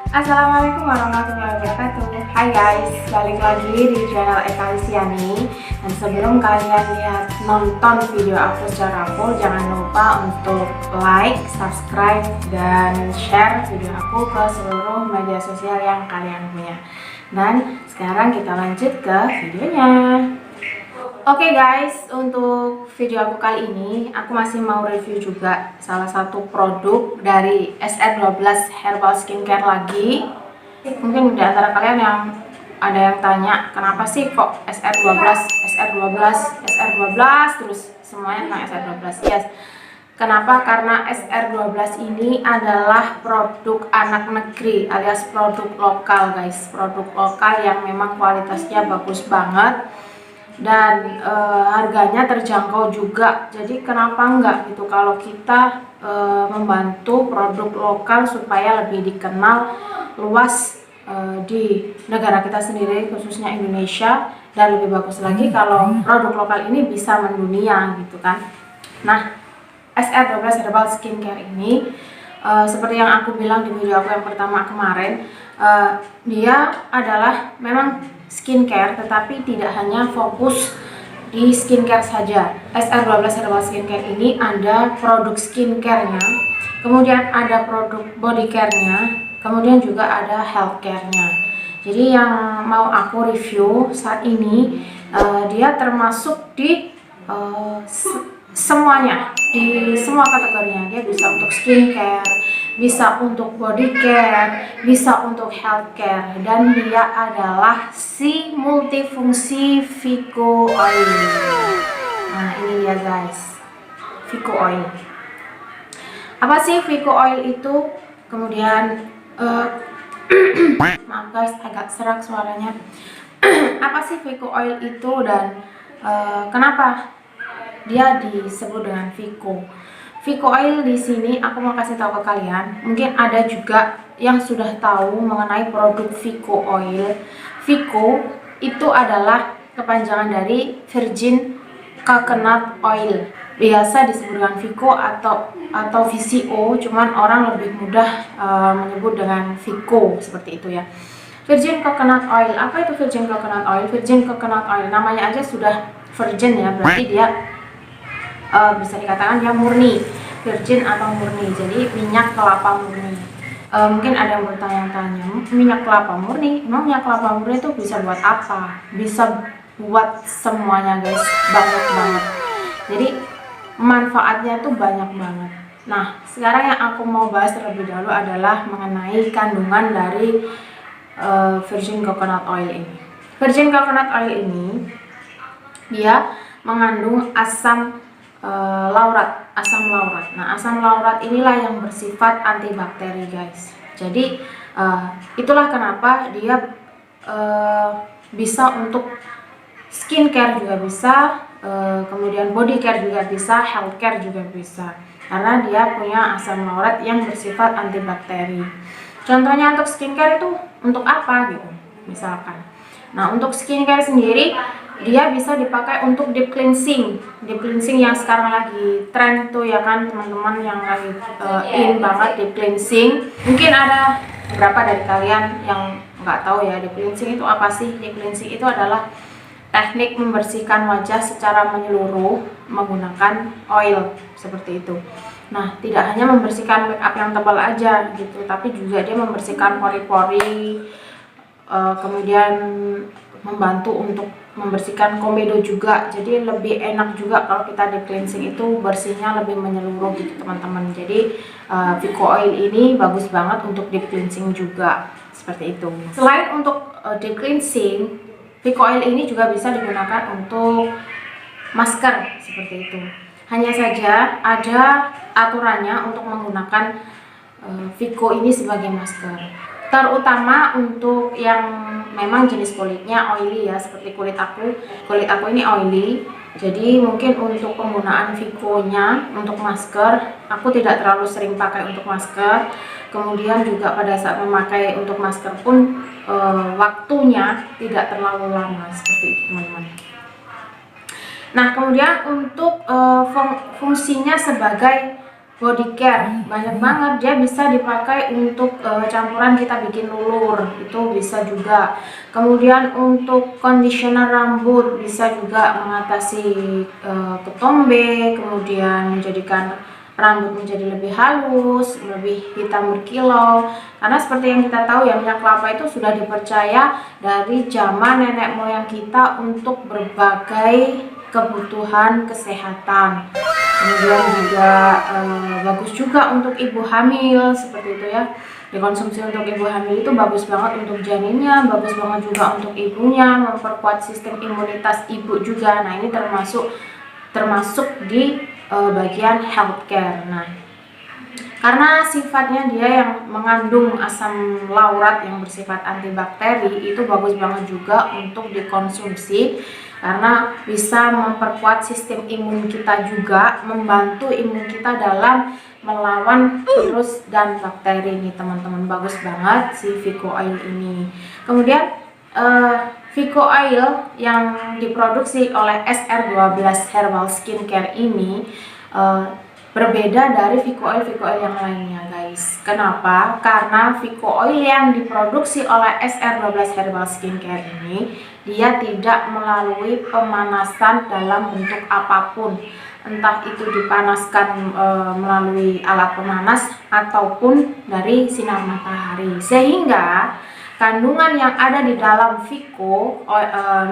Assalamualaikum warahmatullahi wabarakatuh. Hai guys, balik lagi di channel Eka Listiani. Dan sebelum kalian lihat nonton video aku secara full, jangan lupa untuk like, subscribe, dan share video aku ke seluruh media sosial yang kalian punya. Dan sekarang kita lanjut ke videonya. Oke guys, untuk video aku kali ini aku masih mau review juga salah satu produk dari SR12 Herbal Skincare lagi. Mungkin di antara kalian yang ada yang tanya, kenapa sih kok SR12, SR12, SR12 terus semuanya tentang SR12. Yes. Kenapa? Karena SR12 ini adalah produk anak negeri alias produk lokal guys. Produk lokal yang memang kualitasnya bagus banget dan harganya terjangkau juga. Jadi kenapa enggak gitu kalau kita membantu produk lokal supaya lebih dikenal luas di negara kita sendiri, khususnya Indonesia, dan lebih bagus lagi kalau produk lokal ini bisa mendunia gitu kan. Nah, SR12 Herbal Skincare ini seperti yang aku bilang di video aku yang pertama kemarin, dia adalah memang skincare, tetapi tidak hanya fokus di skincare saja. SR12 Herbal Skincare ini ada produk skincare-nya, kemudian ada produk body care-nya, kemudian juga ada health care-nya. Jadi yang mau aku review saat ini, dia termasuk di semuanya, di semua kategorinya. Dia bisa untuk skincare, bisa untuk body care, bisa untuk health care, dan dia adalah si multifungsi Vico Oil. Nah ini dia guys, Vico Oil. Apa sih Vico Oil itu? Kemudian maaf guys, agak serak suaranya. Apa sih Vico Oil itu dan kenapa dia disebut dengan Vico? Vico Oil di sini aku mau kasih tahu ke kalian. Mungkin ada juga yang sudah tahu mengenai produk Vico Oil. Vico itu adalah kepanjangan dari Virgin Coconut Oil. Biasa disebut dengan Vico atau VCO, cuman orang lebih mudah menyebut dengan Vico seperti itu ya. Virgin Coconut Oil. Apa itu Virgin Coconut Oil? Virgin Coconut Oil namanya aja sudah virgin ya, berarti dia bisa dikatakan dia murni, virgin atau murni, jadi minyak kelapa murni. Mungkin ada yang bertanya-tanya, minyak kelapa murni, emang minyak kelapa murni itu bisa buat apa? Bisa buat semuanya guys, banyak banget. Jadi manfaatnya tuh banyak banget. Nah sekarang yang aku mau bahas terlebih dahulu adalah mengenai kandungan dari Virgin Coconut Oil ini. Virgin Coconut Oil ini dia mengandung asam laurat. Nah, asam laurat inilah yang bersifat antibakteri guys. Jadi itulah kenapa dia bisa untuk skincare juga bisa, kemudian body care juga bisa, health care juga bisa, karena dia punya asam laurat yang bersifat antibakteri. Contohnya untuk skincare itu untuk apa gitu misalkan. Nah untuk skincare sendiri dia bisa dipakai untuk deep cleansing. Deep cleansing yang sekarang lagi tren tuh ya kan teman-teman, yang lagi in banget deep cleansing. Mungkin ada beberapa dari kalian yang nggak tahu ya deep cleansing itu apa sih. Deep cleansing itu adalah teknik membersihkan wajah secara menyeluruh menggunakan oil seperti itu. Nah tidak hanya membersihkan make up yang tebal aja gitu, tapi juga dia membersihkan pori-pori, kemudian membantu untuk membersihkan komedo juga. Jadi lebih enak juga kalau kita deep cleansing itu bersihnya lebih menyeluruh gitu teman-teman. Jadi Vico Oil ini bagus banget untuk deep cleansing juga seperti itu. Selain untuk deep cleansing, Vico Oil ini juga bisa digunakan untuk masker seperti itu. Hanya saja ada aturannya untuk menggunakan Vico ini sebagai masker, terutama untuk yang memang jenis kulitnya oily ya, seperti kulit aku ini oily. Jadi mungkin untuk penggunaan Vico-nya untuk masker aku tidak terlalu sering pakai untuk masker. Kemudian juga pada saat memakai untuk masker pun waktunya tidak terlalu lama seperti itu teman-teman. Nah kemudian untuk fungsinya sebagai body care, banyak banget. Dia bisa dipakai untuk campuran kita bikin lulur, itu bisa juga. Kemudian untuk conditioner rambut bisa juga mengatasi ketombe, kemudian menjadikan rambut menjadi lebih halus, lebih hitam berkilau. Karena seperti yang kita tahu ya, minyak kelapa itu sudah dipercaya dari zaman nenek moyang kita untuk berbagai kebutuhan kesehatan. Kemudian juga bagus juga untuk ibu hamil, seperti itu ya. Dikonsumsi untuk ibu hamil itu bagus banget untuk janinnya, bagus banget juga untuk ibunya, memperkuat sistem imunitas ibu juga. Nah, ini termasuk di bagian healthcare. Nah, karena sifatnya dia yang mengandung asam laurat yang bersifat antibakteri, itu bagus banget juga untuk dikonsumsi karena bisa memperkuat sistem imun kita juga, membantu imun kita dalam melawan virus dan bakteri nih teman-teman. Bagus banget si Vico Oil ini. Kemudian Vico Oil yang diproduksi oleh SR12 Herbal Skincare ini berbeda dari Vico Oil yang lainnya guys. Kenapa? Karena Vico Oil yang diproduksi oleh SR12 Herbal Skincare ini dia tidak melalui pemanasan dalam bentuk apapun, entah itu dipanaskan melalui alat pemanas ataupun dari sinar matahari, sehingga kandungan yang ada di dalam Vico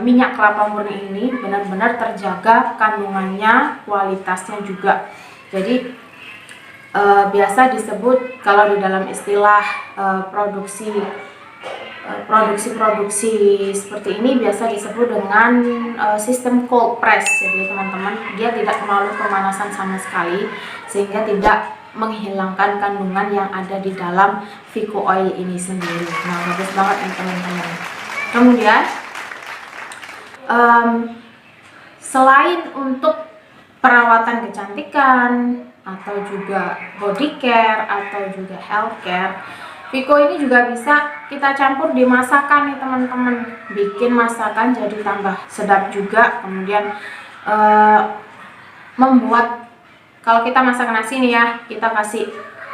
minyak kelapa murni ini benar-benar terjaga kandungannya, kualitasnya juga. Jadi biasa disebut kalau di dalam istilah produksi seperti ini biasa disebut dengan sistem cold press. Jadi teman-teman, dia tidak melalui pemanasan sama sekali sehingga tidak menghilangkan kandungan yang ada di dalam Vico Oil ini sendiri. Nah, bagus banget ya teman-teman. Kemudian selain untuk perawatan kecantikan atau juga body care atau juga health care, Vico ini juga bisa kita campur di masakan nih teman-teman, bikin masakan jadi tambah sedap juga. Kemudian membuat, kalau kita masak nasi nih ya, kita kasih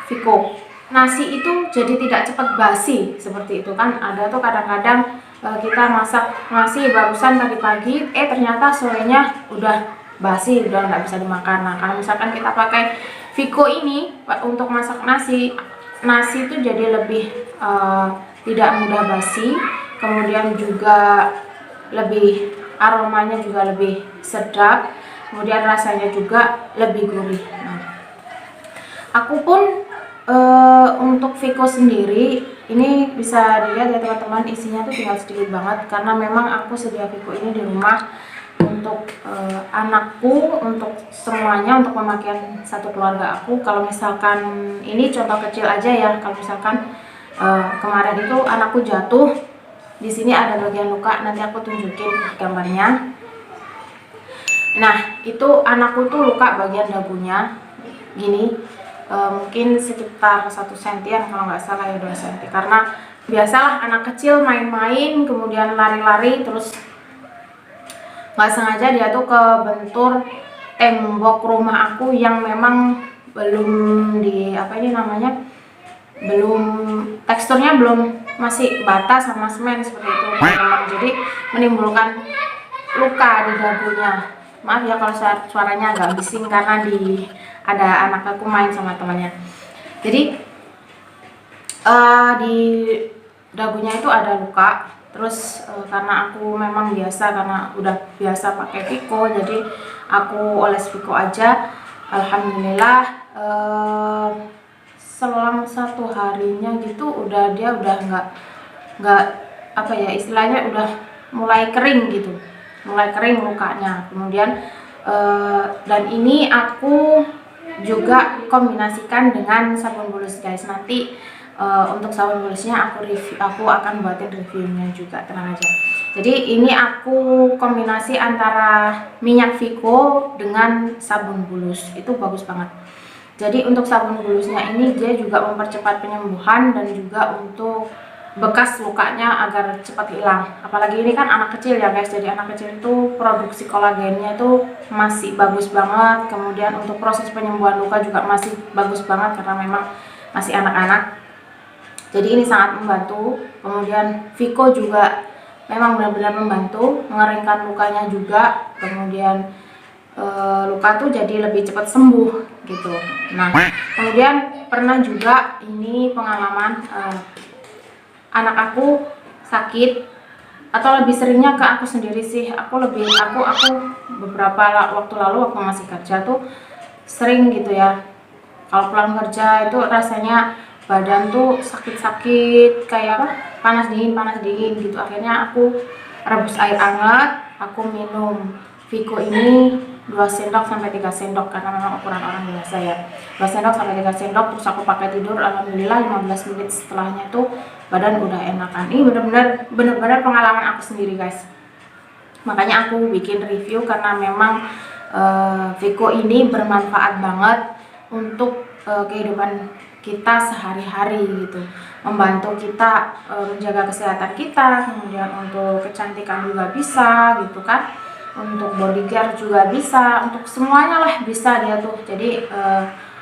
Vico, nasi itu jadi tidak cepat basi. Seperti itu kan, ada tuh kadang-kadang kita masak nasi barusan tadi pagi, ternyata sorenya udah basi, udah nggak bisa dimakan. Nah, kalau misalkan kita pakai Vico ini untuk masak nasi itu jadi lebih tidak mudah basi, kemudian juga lebih aromanya juga lebih sedap, kemudian rasanya juga lebih gurih. Nah, aku pun untuk Vico sendiri ini bisa dilihat ya teman-teman, isinya tuh tinggal sedikit banget karena memang aku sedia Vico ini di rumah untuk anakku, untuk semuanya, untuk pemakaian satu keluarga aku. Kalau misalkan ini contoh kecil aja ya, kalau misalkan kemarin itu anakku jatuh, di sini ada bagian luka, nanti aku tunjukin gambarnya. Nah, itu anakku tuh luka bagian dagunya gini, mungkin sekitar 1 sentian kalau nggak salah ya, 2 cm. Karena biasalah anak kecil main-main kemudian lari-lari, terus nggak sengaja dia tuh kebentur tembok rumah aku yang memang belum di belum teksturnya belum, masih bata sama semen seperti itu teman-teman. Jadi menimbulkan luka di dagunya. Maaf ya kalau suaranya agak bising karena ada anak aku main sama temannya. Jadi di dagunya itu ada luka. Terus karena aku memang karena udah biasa pakai Vico, jadi aku oles Vico aja. Alhamdulillah selang 1 harinya gitu dia udah nggak istilahnya udah mulai kering gitu, mulai kering lukanya. Kemudian dan ini aku juga kombinasikan dengan sabun bulus guys. Nanti untuk sabun bulusnya aku akan buatin reviewnya juga, tenang aja. Jadi ini aku kombinasi antara minyak Vico dengan sabun bulus, itu bagus banget. Jadi untuk sabun bulusnya ini dia juga mempercepat penyembuhan dan juga untuk bekas lukanya agar cepat hilang. Apalagi ini kan anak kecil ya guys, jadi anak kecil itu produksi kolagennya itu masih bagus banget. Kemudian untuk proses penyembuhan luka juga masih bagus banget karena memang masih anak-anak. Jadi ini sangat membantu. Kemudian Vico juga memang benar-benar membantu mengeringkan lukanya juga. Kemudian luka tuh jadi lebih cepat sembuh gitu. Nah, kemudian pernah juga ini pengalaman anak aku sakit, atau lebih seringnya ke aku sendiri sih. Aku beberapa waktu lalu waktu masih kerja tuh sering gitu ya, kalau pulang kerja itu rasanya badan tuh sakit-sakit kayak apa, panas dingin gitu. Akhirnya aku rebus air hangat, aku minum Vico ini 2 sendok sampai 3 sendok karena memang ukuran orang biasa ya. 2 sendok sampai 3 sendok, terus aku pakai tidur. Alhamdulillah 15 menit setelahnya tuh badan udah enakan. Ini bener-bener pengalaman aku sendiri guys. Makanya aku bikin review karena memang Vico ini bermanfaat banget untuk kehidupan kita sehari-hari gitu. Membantu kita menjaga kesehatan kita, kemudian untuk kecantikan juga bisa gitu kan. Untuk body care juga bisa, untuk semuanya lah bisa dia tuh. Jadi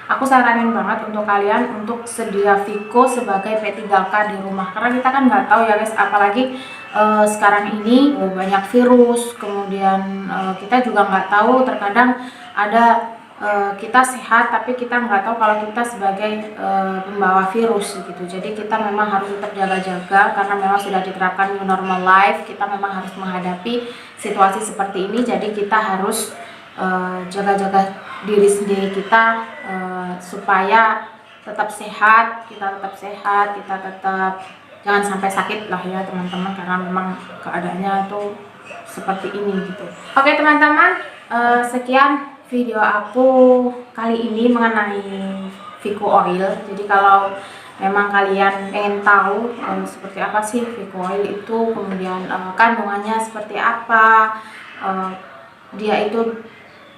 aku saranin banget untuk kalian untuk sedia Vico sebagai P3K di rumah, karena kita kan nggak tahu ya guys, apalagi sekarang ini banyak virus. Kemudian kita juga nggak tahu, terkadang ada kita sehat tapi kita nggak tahu kalau kita sebagai pembawa virus gitu. Jadi kita memang harus tetap jaga-jaga karena memang sudah diterapkan new normal life. Kita memang harus menghadapi situasi seperti ini, jadi kita harus jaga-jaga diri sendiri kita supaya tetap sehat, kita tetap jangan sampai sakit lah ya teman-teman, karena memang keadaannya tuh seperti ini gitu. Oke teman-teman, sekian video aku kali ini mengenai Vico Oil. Jadi kalau memang kalian pengen tahu seperti apa sih Vico Oil itu, kemudian kandungannya seperti apa, dia itu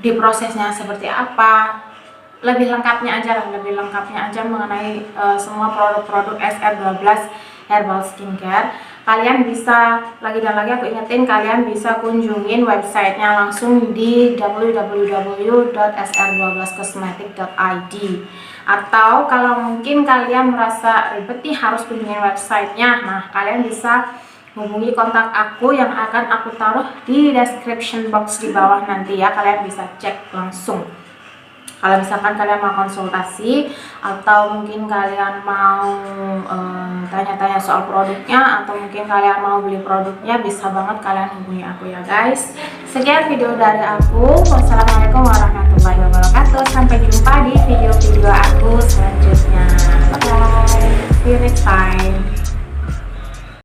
diprosesnya seperti apa, lebih lengkapnya aja mengenai semua produk-produk SR12 Herbal Skincare, kalian bisa lagi aku ingetin, kalian bisa kunjungin websitenya langsung di www.sr12cosmetic.id. Atau kalau mungkin kalian merasa ribet nih harus kunjungin websitenya, nah kalian bisa hubungi kontak aku yang akan aku taruh di description box di bawah nanti ya. Kalian bisa cek langsung kalau misalkan kalian mau konsultasi, atau mungkin kalian mau tanya-tanya soal produknya, atau mungkin kalian mau beli produknya, bisa banget kalian hubungi aku ya guys. Sekian video dari aku. Wassalamualaikum warahmatullahi wabarakatuh. Sampai jumpa di video-video aku selanjutnya.